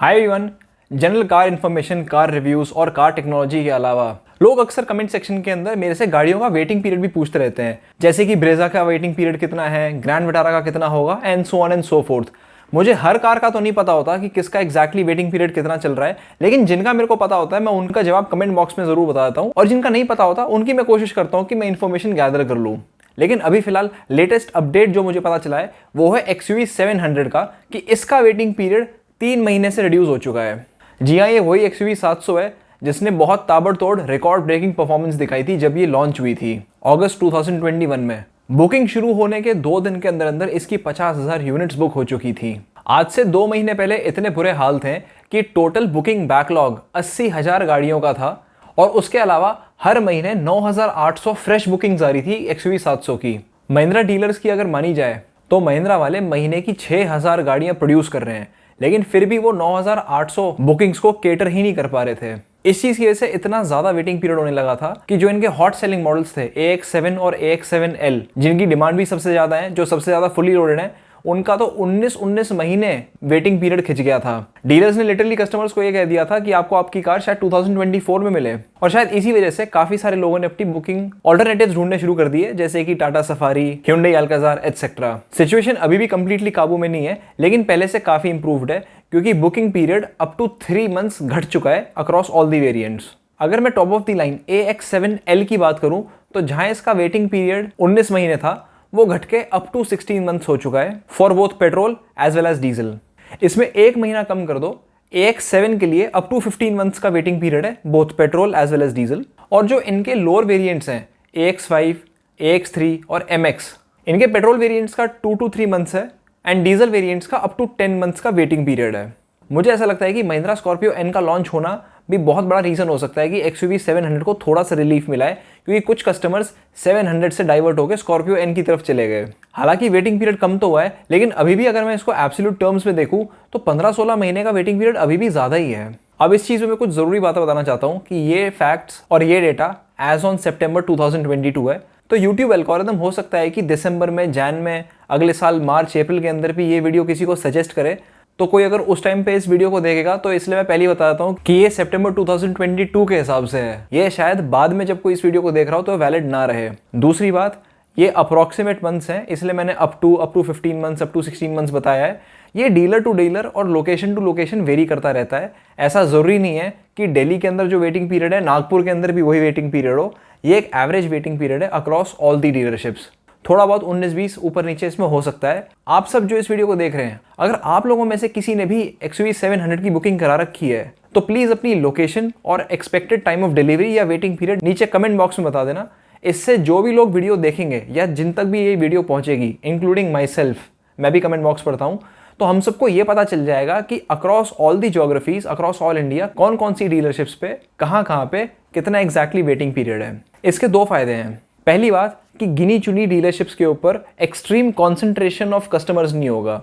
Hi everyone. General car information, car reviews और car technology के अलावा लोग अक्सर कमेंट सेक्शन के अंदर मेरे से गाड़ियों का वेटिंग पीरियड भी पूछते रहते हैं, जैसे कि ब्रेजा का वेटिंग पीरियड कितना है, ग्रैंड विटारा का कितना होगा, and so on and so fourth. मुझे हर कार का तो नहीं पता होता कि किसका एग्जैक्टली वेटिंग पीरियड कितना चल रहा है, लेकिन जिनका मेरे को पता होता है मैं उनका जवाब कमेंट बॉक्स में ज़रूर बता देता हूँ, और जिनका नहीं पता होता उनकी मैं कोशिश करता हूँ कि मैं इन्फॉर्मेशन गैदर कर लूँ। लेकिन अभी फिलहाल लेटेस्ट अपडेट जो मुझे पता चला है वो है XUV 700 का, कि इसका वेटिंग पीरियड 3 महीने से रिड्यूस हो चुका है। जी हाँ, ये वही XUV 700 है जिसने बहुत ताबड़तोड़ रिकॉर्ड ब्रेकिंग परफॉर्मेंस दिखाई थी जब ये लॉन्च हुई थी अगस्त 2021 में। बुकिंग शुरू होने के 2 दिन के अंदर अंदर इसकी 50,000 यूनिट्स बुक हो चुकी थी। आज से 2 महीने पहले इतने बुरे हाल थे कि टोटल बुकिंग बैकलॉग 80,000 गाड़ियों का था, और उसके अलावा हर महीने 9,800 फ्रेश बुकिंग्स आ रही थी XUV 700 की। महिंद्रा डीलर्स की अगर मानी जाए तो महिंद्रा वाले महीने की 6,000 गाड़ियां प्रोड्यूस कर रहे हैं, लेकिन फिर भी वो 9,800 बुकिंग्स को केटर ही नहीं कर पा रहे थे। इस चीज की वजह से इतना ज्यादा वेटिंग पीरियड होने लगा था कि जो इनके हॉट सेलिंग मॉडल्स थे AX7 और AX7L, जिनकी डिमांड भी सबसे ज्यादा है, जो सबसे ज्यादा फुली लोडेड है, उनका तो 19 महीने वेटिंग पीरियड खिंच गया था। डीलर्स ने लिटरली कस्टमर्स को ये कह दिया था कि आपको आपकी कार शायद 2024 में मिले, और शायद इसी वजह से काफी सारे लोगों ने अपनी बुकिंग ऑल्टरनेटिव्स ढूंढने शुरू कर दिए, जैसे कि Tata safari, Hyundai Alcazar etcetera. Situation अभी भी कंप्लीटली काबू में नहीं है, लेकिन पहले से काफी इंप्रूव्ड है, क्योंकि booking period up to 3 months घट चुका है अक्रॉस ऑल दी वेरिएंट्स। अगर मैं top of the line AX7L की बात करूं तो जहां इसका वेटिंग पीरियड 19 महीने था, वो घट के अप टू 16 मंथ्स हो चुका है for both petrol as well as diesel. इसमें 1 महीना कम कर दो, AX7 के लिए अप टू 15 मंथ्स का वेटिंग पीरियड है both petrol as well as diesel. और जो इनके लोअर वेरिएंट्स हैं AX5, AX3 और MX, इनके पेट्रोल वेरिएंट्स का 2 to 3 मंथ्स है, एंड डीजल वेरिएंट्स का अप टू 10 मंथ्स का वेटिंग पीरियड है। मुझे ऐसा लगता है कि महिंद्रा स्कॉर्पियो एन का लॉन्च होना भी बहुत बड़ा रीजन हो सकता है कि XUV 700 को थोड़ा सा रिलीफ मिला है, क्योंकि कुछ कस्टमर्स 700 से डाइवर्ट होकर स्कॉर्पियो एन की तरफ चले गए। हालांकि वेटिंग पीरियड कम तो हुआ है, लेकिन अभी भी अगर मैं इसको एब्सोल्यूट टर्म्स में देखूं तो 15-16 महीने का वेटिंग पीरियड अभी भी ज्यादा ही है। अब इस चीज में मैं कुछ जरूरी बातें बताना चाहता हूँ कि ये फैक्ट्स और ये डेटा एज ऑन सितंबर 2022 है। तो यूट्यूब एल्गोरिथम हो सकता है कि दिसंबर में, जैन में, अगले साल मार्च अप्रैल के अंदर भी ये वीडियो किसी को सजेस्ट करे, तो कोई अगर उस टाइम पे इस वीडियो को देखेगा तो इसलिए मैं पहले ही बता देता हूँ कि ये सितंबर 2022 के हिसाब से है। ये शायद बाद में जब कोई इस वीडियो को देख रहा हो तो वैलिड ना रहे। दूसरी बात, ये अप्रॉक्सीमेट मंथ्स हैं, इसलिए मैंने up to 15 months, up to 16 months बताया है। ये डीलर टू डीलर और लोकेशन टू लोकेशन वेरी करता रहता है। ऐसा जरूरी नहीं है कि दिल्ली के अंदर जो वेटिंग पीरियड है नागपुर के अंदर भी वही वेटिंग पीरियड हो। ये एक एवरेज वेटिंग पीरियड है अक्रॉस ऑल दी डीलरशिप्स। थोड़ा बहुत 19-20 ऊपर नीचे इसमें हो सकता है। आप सब जो इस वीडियो को देख रहे हैं, अगर आप लोगों में से किसी ने भी XUV 700 की बुकिंग करा रखी है तो प्लीज अपनी लोकेशन और एक्सपेक्टेड टाइम ऑफ डिलीवरी या वेटिंग पीरियड नीचे कमेंट बॉक्स में बता देना। इससे जो भी लोग वीडियो देखेंगे या जिन तक भी ये वीडियो पहुंचेगी, इंक्लूडिंग माई सेल्फ, मैं भी कमेंट बॉक्स पढ़ता हूँ, तो हम सबको ये पता चल जाएगा कि across all the geographies, across all India कौन कौन सी डीलरशिप्स पे कहाँ पे कितना एग्जैक्टली वेटिंग पीरियड है। इसके 2 फायदे हैं। पहली बात कि गिनी चुनी डीलरशिप्स के ऊपर एक्सट्रीम कॉन्सेंट्रेशन ऑफ कस्टमर्स नहीं होगा।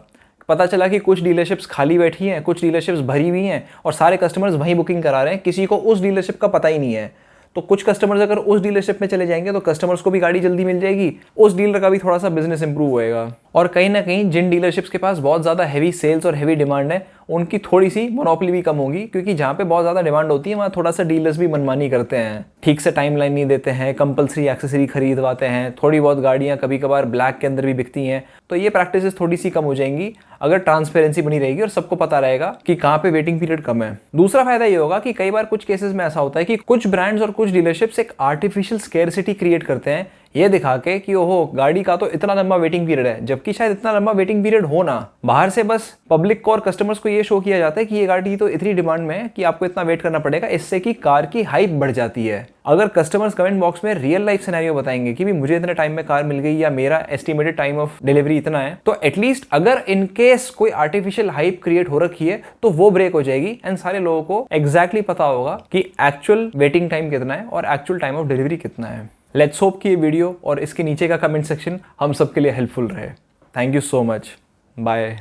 पता चला कि कुछ डीलरशिप्स खाली बैठी हैं, कुछ डीलरशिप्स भरी हुई हैं, और सारे कस्टमर्स वहीं बुकिंग करा रहे हैं, किसी को उस डीलरशिप का पता ही नहीं है। तो कुछ कस्टमर्स अगर उस डीलरशिप में चले जाएंगे तो कस्टमर्स को भी गाड़ी जल्दी मिल जाएगी, उस डीलर का भी थोड़ा सा बिजनेस इंप्रूव होएगा। और कहीं ना कहीं जिन डीलरशिप्स के पास बहुत ज़्यादा हैवी सेल्स और हैवी डिमांड है, उनकी थोड़ी सी मोनोपोली भी कम होगी, क्योंकि जहाँ पे बहुत ज़्यादा डिमांड होती है वहाँ थोड़ा सा डीलर्स भी मनमानी करते हैं, ठीक से टाइम लाइन नहीं देते हैं, कंपल्सरी एक्सेसरी खरीदवाते हैं, थोड़ी बहुत गाड़ियाँ कभी कभार ब्लैक के अंदर भी बिकती हैं। तो ये प्रैक्टिसेस थोड़ी सी कम हो जाएंगी अगर ट्रांसपेरेंसी बनी रहेगी और सबको पता रहेगा कि कहाँ पे वेटिंग पीरियड कम है। दूसरा फायदा ये होगा कि कई बार कुछ केसेस में ऐसा होता है कि कुछ ब्रांड्स और कुछ डीलरशिप्स एक आर्टिफिशियल स्केर्सिटी क्रिएट करते हैं, ये दिखा के कि ओहो गाड़ी का तो इतना लंबा वेटिंग पीरियड है, जबकि शायद इतना लंबा वेटिंग पीरियड हो ना। बाहर से बस पब्लिक को और कस्टमर्स को ये शो किया जाता है कि ये गाड़ी तो इतनी डिमांड में है कि आपको इतना वेट करना पड़ेगा, इससे कि कार की हाइप बढ़ जाती है। अगर कस्टमर्स कमेंट बॉक्स में रियल लाइफ सिनेरियो बताएंगे कि भी मुझे इतने टाइम में कार मिल गई या मेरा एस्टिमेटेड टाइम ऑफ डिलीवरी इतना है, तो एटलीस्ट अगर इन केस कोई आर्टिफिशियल हाइप क्रिएट हो रखी है तो वो ब्रेक हो जाएगी, एंड सारे लोगों को एग्जैक्टली पता होगा कि एक्चुअल वेटिंग टाइम कितना है और एक्चुअल टाइम ऑफ डिलीवरी कितना है। लेट्स होप कि ये वीडियो और इसके नीचे का कमेंट सेक्शन हम सबके लिए हेल्पफुल रहे। Thank you so much. Bye.